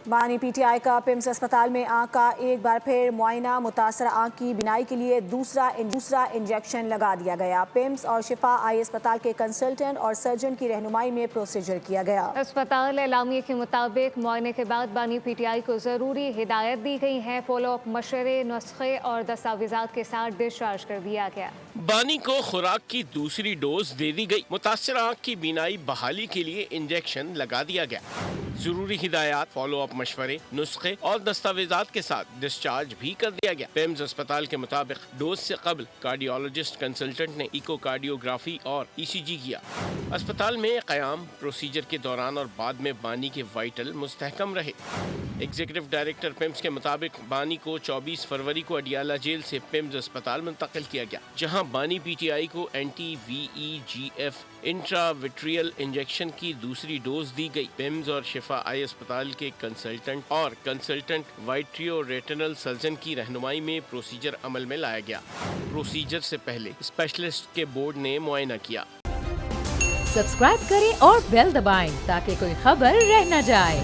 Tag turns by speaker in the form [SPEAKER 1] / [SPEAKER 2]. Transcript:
[SPEAKER 1] بانی P T I کا پیمز اسپتال میں آنکھ کا ایک بار پھر معائنہ، متاثرہ آنکھ کی بینائی کے لیے دوسرا انجیکشن لگا دیا گیا۔ پیمز اور شفا آئی اسپتال کے کنسلٹنٹ اور سرجن کی رہنمائی میں پروسیجر کیا گیا۔
[SPEAKER 2] اسپتال اعلامیے کے مطابق معائنے کے بعد بانی پی ٹی آئی کو ضروری ہدایت دی گئی ہے۔ فالو اپ مشورے، نسخے اور دستاویزات کے ساتھ ڈسچارج کر دیا گیا۔
[SPEAKER 3] بانی کو خوراک کی دوسری ڈوز دے دی گئی۔ متاثرہ آنکھ کی بینائی بحالی کے لیے انجیکشن لگا دیا گیا۔ ضروری ہدایات، فالو اپ مشورے، نسخے اور دستاویزات کے ساتھ ڈسچارج بھی کر دیا گیا۔ پیمز اسپتال کے مطابق ڈوز سے قبل کارڈیولوجسٹ کنسلٹنٹ نے ایکو کارڈیوگرافی اور ای سی جی کیا۔ اسپتال میں قیام پروسیجر کے دوران اور بعد میں بانی کے وائٹل مستحکم رہے۔ ایگزیکٹو ڈائریکٹر پیمز کے مطابق بانی کو 24 فروری کو اڈیالہ جیل سے پیمز اسپتال منتقل کیا گیا، جہاں بانی پی ٹی آئی کو اینٹی وی ای جی ایف انٹراویٹریل انجیکشن کی دوسری ڈوز دی گئی۔ پیمز اور شفا آئی اسپتال کے کنسلٹنٹ وائٹریو ریٹنل سرجن کی رہنمائی میں پروسیجر عمل میں لایا گیا۔ پروسیجر سے پہلے اسپیشلسٹ کے بورڈ نے معائنہ کیا۔
[SPEAKER 4] سبسکرائب کریں اور بیل دبائیں تاکہ کوئی خبر رہ نہ جائے۔